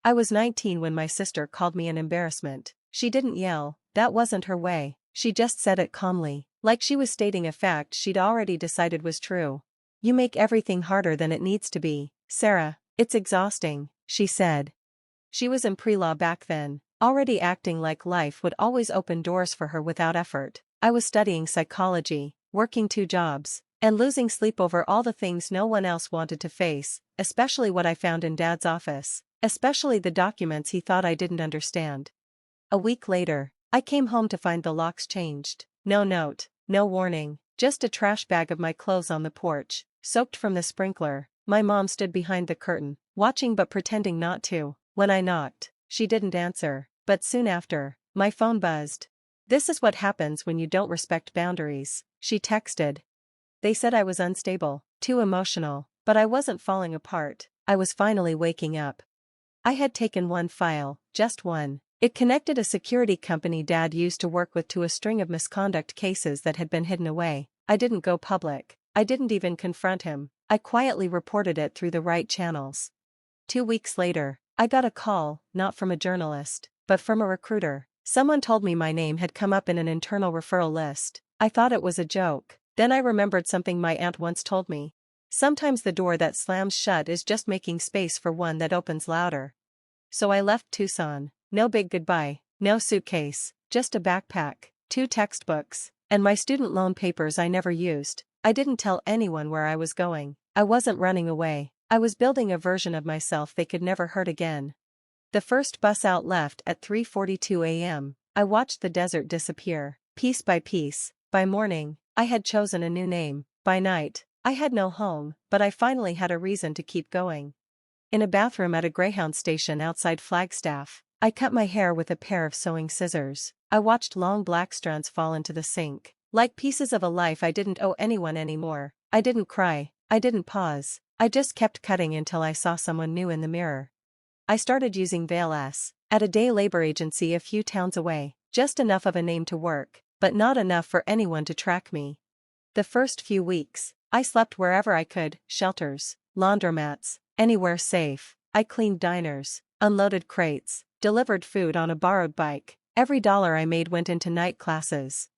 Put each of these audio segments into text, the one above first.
I was 19 when my sister called me an embarrassment. She didn't yell, that wasn't her way, she just said it calmly, like she was stating a fact she'd already decided was true. You make everything harder than it needs to be, Sarah, it's exhausting, she said. She was in pre-law back then, already acting like life would always open doors for her without effort. I was studying psychology, working 2 jobs, and losing sleep over all the things no one else wanted to face, especially what I found in Dad's office, especially the documents he thought I didn't understand. A week later, I came home to find the locks changed. No note, no warning, just a trash bag of my clothes on the porch, soaked from the sprinkler. My mom stood behind the curtain, watching but pretending not to. When I knocked, she didn't answer, but soon after, my phone buzzed. This is what happens when you don't respect boundaries, she texted. They said I was unstable, too emotional, but I wasn't falling apart, I was finally waking up. I had taken one file, just one. It connected a security company Dad used to work with to a string of misconduct cases that had been hidden away. I didn't go public. I didn't even confront him. I quietly reported it through the right channels. 2 weeks later, I got a call, not from a journalist, but from a recruiter. Someone told me my name had come up in an internal referral list. I thought it was a joke. Then I remembered something my aunt once told me. Sometimes the door that slams shut is just making space for one that opens louder. So I left Tucson. No big goodbye, no suitcase, just a backpack, 2 textbooks, and my student loan papers I never used. I didn't tell anyone where I was going. I wasn't running away. I was building a version of myself they could never hurt again. The first bus out left at 3:42 a.m. I watched the desert disappear, piece by piece. By morning, I had chosen a new name. By night, I had no home, but I finally had a reason to keep going. In a bathroom at a Greyhound station outside Flagstaff, I cut my hair with a pair of sewing scissors. I watched long black strands fall into the sink, like pieces of a life I didn't owe anyone anymore. I didn't cry, I didn't pause, I just kept cutting until I saw someone new in the mirror. I started using Veil S, at a day labor agency a few towns away, just enough of a name to work, but not enough for anyone to track me. The first few weeks, I slept wherever I could, shelters, laundromats, anywhere safe. I cleaned diners, unloaded crates, delivered food on a borrowed bike. Every dollar I made went into night classes.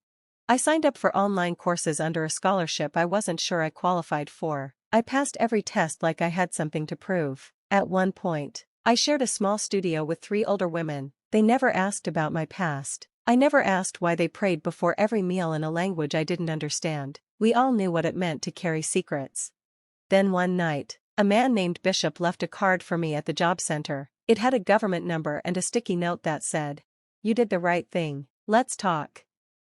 I signed up for online courses under a scholarship I wasn't sure I qualified for. I passed every test like I had something to prove. At one point, I shared a small studio with 3 older women. They never asked about my past. I never asked why they prayed before every meal in a language I didn't understand. We all knew what it meant to carry secrets. Then one night, a man named Bishop left a card for me at the job center. It had a government number and a sticky note that said, "You did the right thing, let's talk."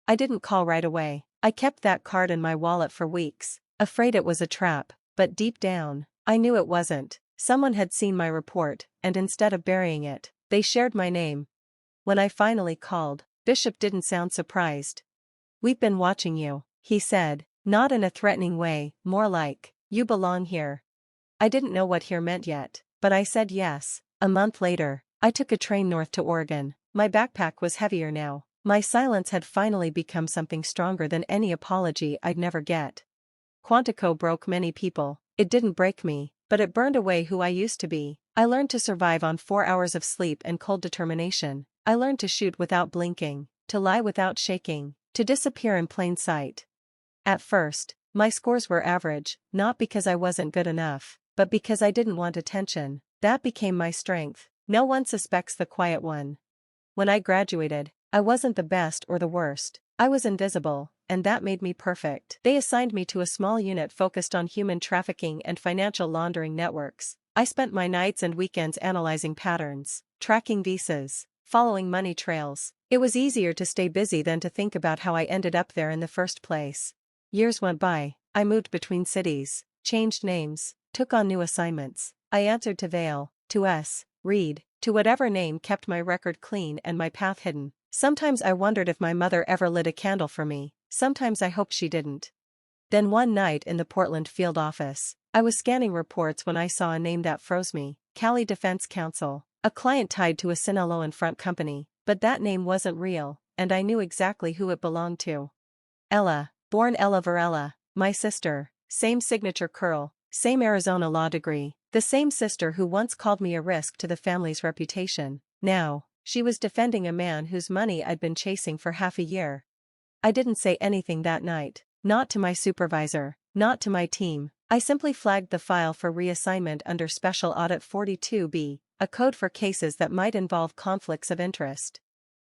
I didn't call right away. I kept that card in my wallet for weeks, afraid it was a trap, but deep down, I knew it wasn't. Someone had seen my report, and instead of burying it, they shared my name. When I finally called, Bishop didn't sound surprised. "We've been watching you," he said, not in a threatening way, more like, "You belong here." I didn't know what here meant yet, but I said yes. A month later, I took a train north to Oregon. My backpack was heavier now. My silence had finally become something stronger than any apology I'd never get. Quantico broke many people. It didn't break me, but it burned away who I used to be. I learned to survive on 4 hours of sleep and cold determination. I learned to shoot without blinking, to lie without shaking, to disappear in plain sight. At first, my scores were average, not because I wasn't good enough, but because I didn't want attention. That became my strength. No one suspects the quiet one. When I graduated, I wasn't the best or the worst. I was invisible, and that made me perfect. They assigned me to a small unit focused on human trafficking and financial laundering networks. I spent my nights and weekends analyzing patterns, tracking visas, following money trails. It was easier to stay busy than to think about how I ended up there in the first place. Years went by. I moved between cities, changed names, took on new assignments. I answered to Vale, to S. Reed, to whatever name kept my record clean and my path hidden. Sometimes I wondered if my mother ever lit a candle for me, sometimes I hoped she didn't. Then one night in the Portland field office, I was scanning reports when I saw a name that froze me, Cali Defense Counsel, a client tied to a Sinaloan front company, but that name wasn't real, and I knew exactly who it belonged to. Ella, born Ella Varela, my sister, same signature curl, Same Arizona law degree. The same sister who once called me a risk to the family's reputation. Now, she was defending a man whose money I'd been chasing for half a year. I didn't say anything that night. Not to my supervisor, not to my team. I simply flagged the file for reassignment under Special Audit 42B, a code for cases that might involve conflicts of interest.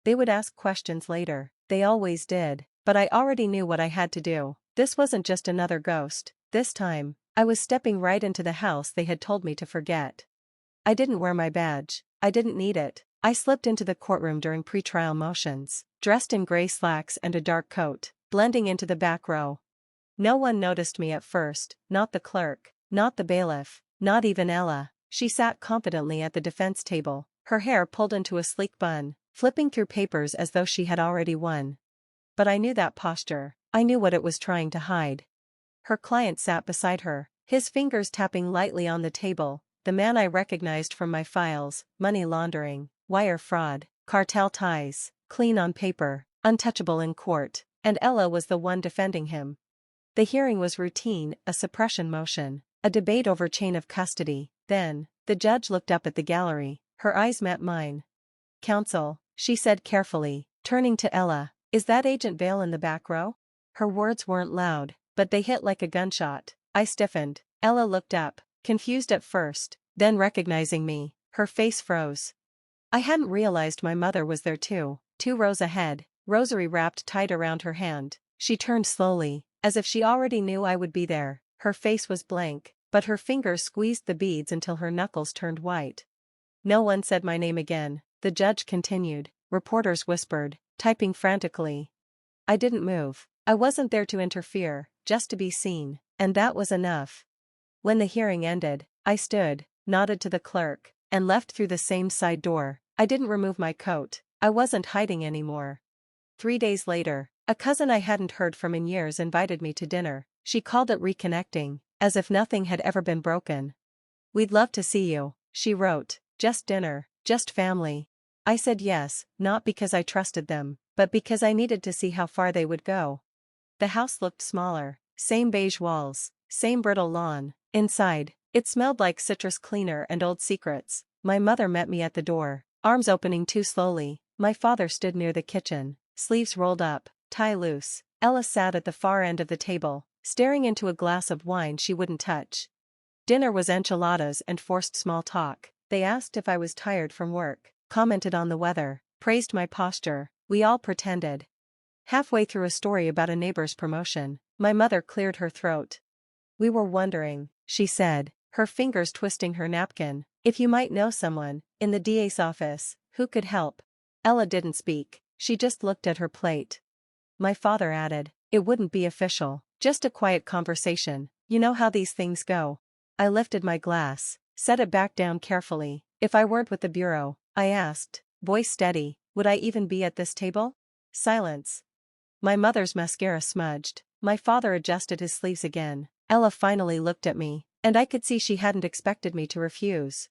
They would ask questions later. They always did. But I already knew what I had to do. This wasn't just another ghost. This time, I was stepping right into the house they had told me to forget. I didn't wear my badge. I didn't need it. I slipped into the courtroom during pretrial motions, dressed in gray slacks and a dark coat, blending into the back row. No one noticed me at first, not the clerk, not the bailiff, not even Ella. She sat confidently at the defense table, her hair pulled into a sleek bun, flipping through papers as though she had already won. But I knew that posture. I knew what it was trying to hide. Her client sat beside her, his fingers tapping lightly on the table, the man I recognized from my files: money laundering, wire fraud, cartel ties, clean on paper, untouchable in court, and Ella was the one defending him. The hearing was routine, a suppression motion, a debate over chain of custody. Then, the judge looked up at the gallery, her eyes met mine. "Counsel," she said carefully, turning to Ella, "is that Agent Vale in the back row?" Her words weren't loud, but they hit like a gunshot. I stiffened. Ella looked up, confused at first, then recognizing me, her face froze. I hadn't realized my mother was there too, 2 rows ahead, rosary wrapped tight around her hand. She turned slowly, as if she already knew I would be there. Her face was blank, but her fingers squeezed the beads until her knuckles turned white. No one said my name again, the judge continued, reporters whispered, typing frantically. I didn't move. I wasn't there to interfere, just to be seen, and that was enough. When the hearing ended, I stood, nodded to the clerk, and left through the same side door. I didn't remove my coat. I wasn't hiding anymore. 3 days later, a cousin I hadn't heard from in years invited me to dinner. She called it reconnecting, as if nothing had ever been broken. "We'd love to see you," she wrote. "Just dinner, just family." I said yes, not because I trusted them, but because I needed to see how far they would go. The house looked smaller, same beige walls, same brittle lawn. Inside, it smelled like citrus cleaner and old secrets. My mother met me at the door, arms opening too slowly. My father stood near the kitchen, sleeves rolled up, tie loose. Ella sat at the far end of the table, staring into a glass of wine she wouldn't touch. Dinner was enchiladas and forced small talk. They asked if I was tired from work, commented on the weather, praised my posture. We all pretended. Halfway through a story about a neighbor's promotion, my mother cleared her throat. "We were wondering," she said, her fingers twisting her napkin, "if you might know someone, in the DA's office, who could help." Ella didn't speak, she just looked at her plate. My father added, "It wouldn't be official, just a quiet conversation, you know how these things go." I lifted my glass, set it back down carefully. "If I weren't with the bureau," I asked, voice steady, "would I even be at this table?" Silence. My mother's mascara smudged. My father adjusted his sleeves again. Ella finally looked at me, and I could see she hadn't expected me to refuse.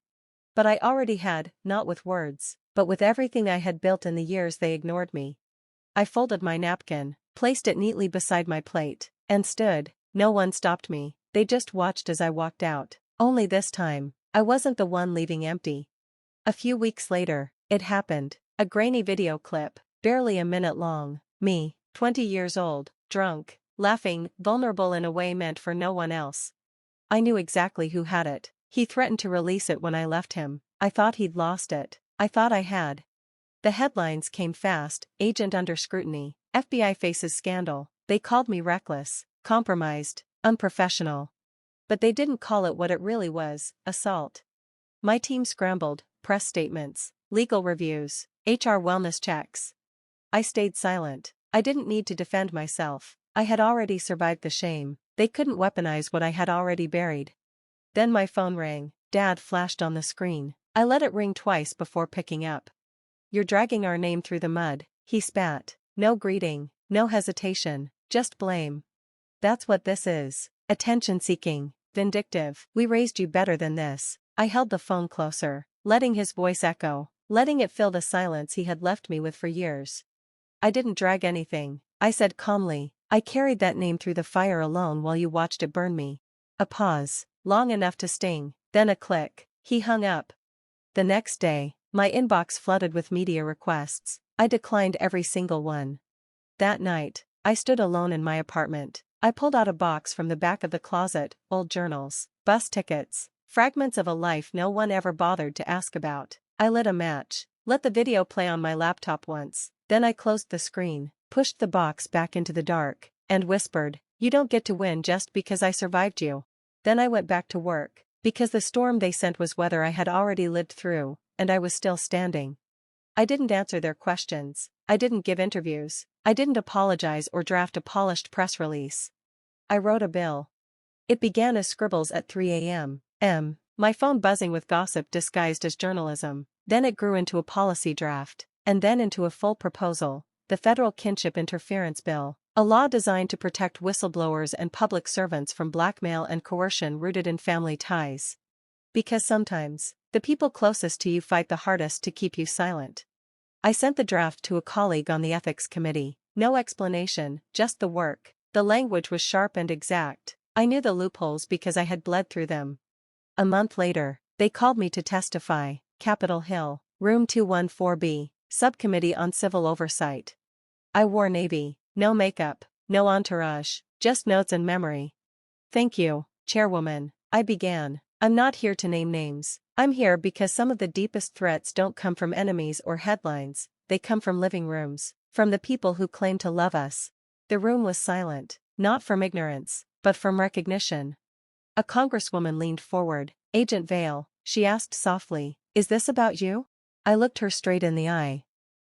But I already had, not with words, but with everything I had built in the years they ignored me. I folded my napkin, placed it neatly beside my plate, and stood. No one stopped me, they just watched as I walked out. Only this time, I wasn't the one leaving empty. A few weeks later, it happened. A grainy video clip, barely a minute long. Me, 20 years old, drunk, laughing, vulnerable in a way meant for no one else. I knew exactly who had it. He threatened to release it when I left him. I thought he'd lost it. I thought I had. The headlines came fast: agent under scrutiny, FBI faces scandal. They called me reckless, compromised, unprofessional. But they didn't call it what it really was: assault. My team scrambled, press statements, legal reviews, HR wellness checks. I stayed silent. I didn't need to defend myself. I had already survived the shame. They couldn't weaponize what I had already buried. Then my phone rang. Dad flashed on the screen. I let it ring twice before picking up. "You're dragging our name through the mud," he spat. No greeting, no hesitation, just blame. "That's what this is. Attention-seeking, vindictive. We raised you better than this." I held the phone closer, letting his voice echo, letting it fill the silence he had left me with for years. "I didn't drag anything," I said calmly. "I carried that name through the fire alone while you watched it burn me." A pause. long enough to sting, then a click. He hung up. The next day, my inbox flooded with media requests. I declined every single one. That night, I stood alone in my apartment. I pulled out a box from the back of the closet, old journals, bus tickets, fragments of a life no one ever bothered to ask about. I lit a match, let the video play on my laptop once, then I closed the screen, pushed the box back into the dark, and whispered, "You don't get to win just because I survived you." Then I went back to work, because the storm they sent was weather I had already lived through, and I was still standing. I didn't answer their questions, I didn't give interviews, I didn't apologize or draft a polished press release. I wrote a bill. It began as scribbles at 3 a.m. My phone buzzing with gossip disguised as journalism. Then it grew into a policy draft, and then into a full proposal, the Federal Kinship Interference Bill, a law designed to protect whistleblowers and public servants from blackmail and coercion rooted in family ties. Because sometimes, the people closest to you fight the hardest to keep you silent. I sent the draft to a colleague on the ethics committee. No explanation, just the work. The language was sharp and exact. I knew the loopholes because I had bled through them. A month later, they called me to testify. Capitol Hill, Room 214B, Subcommittee on Civil Oversight. I wore navy, no makeup, no entourage, just notes and memory. "Thank you, Chairwoman," I began. "I'm not here to name names. I'm here because some of the deepest threats don't come from enemies or headlines, they come from living rooms, from the people who claim to love us." The room was silent, not from ignorance, but from recognition. A congresswoman leaned forward. "Agent Vale," she asked softly, "is this about you?" I looked her straight in the eye.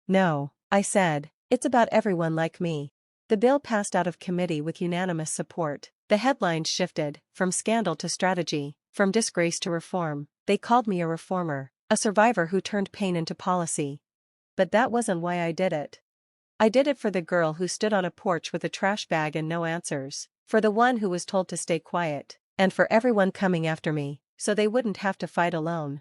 "No," I said, "it's about everyone like me." The bill passed out of committee with unanimous support. The headlines shifted, from scandal to strategy, from disgrace to reform. They called me a reformer, a survivor who turned pain into policy. But that wasn't why I did it. I did it for the girl who stood on a porch with a trash bag and no answers, for the one who was told to stay quiet, and for everyone coming after me, so they wouldn't have to fight alone.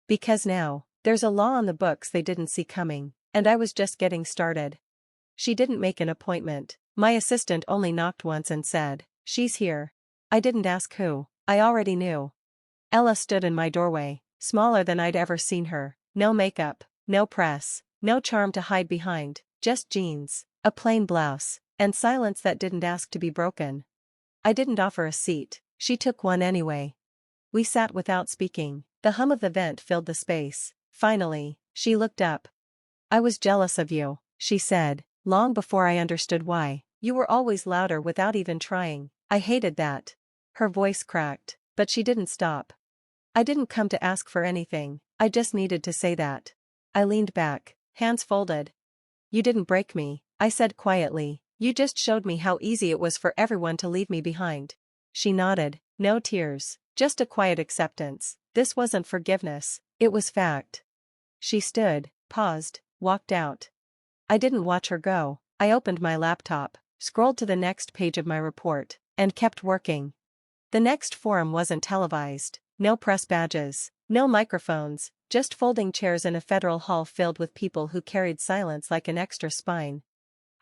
Because now, there's a law on the books they didn't see coming, and I was just getting started. She didn't make an appointment. My assistant only knocked once and said, "She's here." I didn't ask who, I already knew. Ella stood in my doorway, smaller than I'd ever seen her. No makeup, no press, no charm to hide behind, just jeans, a plain blouse, and silence that didn't ask to be broken. I didn't offer a seat, she took one anyway. We sat without speaking. The hum of the vent filled the space. Finally, she looked up. "I was jealous of you," she said, "long before I understood why. You were always louder without even trying. I hated that." Her voice cracked, but she didn't stop. "I didn't come to ask for anything, I just needed to say that." I leaned back, hands folded. "You didn't break me," I said quietly. "You just showed me how easy it was for everyone to leave me behind." She nodded, no tears, just a quiet acceptance. This wasn't forgiveness, it was fact. She stood, paused, walked out. I didn't watch her go. I opened my laptop, scrolled to the next page of my report, and kept working. The next forum wasn't televised, no press badges, no microphones, just folding chairs in a federal hall filled with people who carried silence like an extra spine.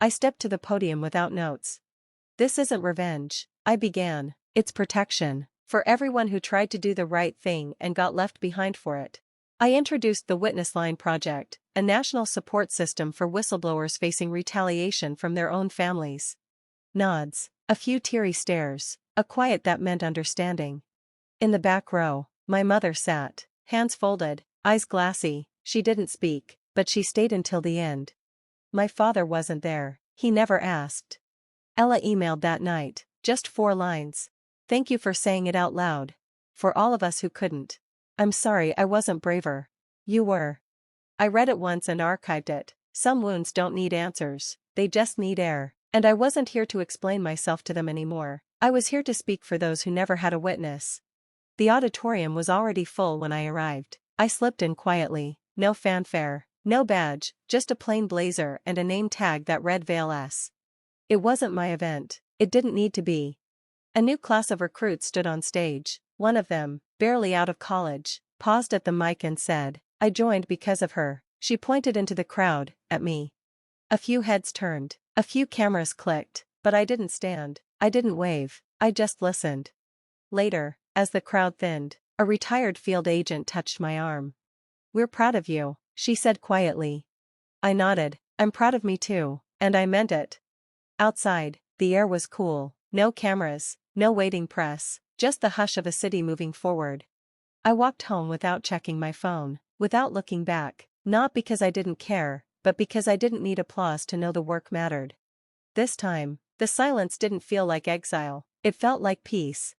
I stepped to the podium without notes. "This isn't revenge," I began, "it's protection. For everyone who tried to do the right thing and got left behind for it." I introduced the Witness Line Project, a national support system for whistleblowers facing retaliation from their own families. Nods, a few teary stares, a quiet that meant understanding. In the back row, my mother sat, hands folded, eyes glassy. She didn't speak, but she stayed until the end. My father wasn't there, he never asked. Ella emailed that night, just 4 lines. "Thank you for saying it out loud. For all of us who couldn't. I'm sorry I wasn't braver. You were." I read it once and archived it. Some wounds don't need answers, they just need air. And I wasn't here to explain myself to them anymore. I was here to speak for those who never had a witness. The auditorium was already full when I arrived. I slipped in quietly, no fanfare, no badge, just a plain blazer and a name tag that read Vale S. It wasn't my event, it didn't need to be. A new class of recruits stood on stage. One of them, barely out of college, paused at the mic and said, "I joined because of her." She pointed into the crowd, at me. A few heads turned, a few cameras clicked, but I didn't stand, I didn't wave, I just listened. Later, As the crowd thinned, a retired field agent touched my arm. "We're proud of you," she said quietly. I nodded. "I'm proud of me too, and I meant it." Outside, the air was cool, no cameras, no waiting press, just the hush of a city moving forward. I walked home without checking my phone, without looking back, not because I didn't care, but because I didn't need applause to know the work mattered. This time, the silence didn't feel like exile, it felt like peace,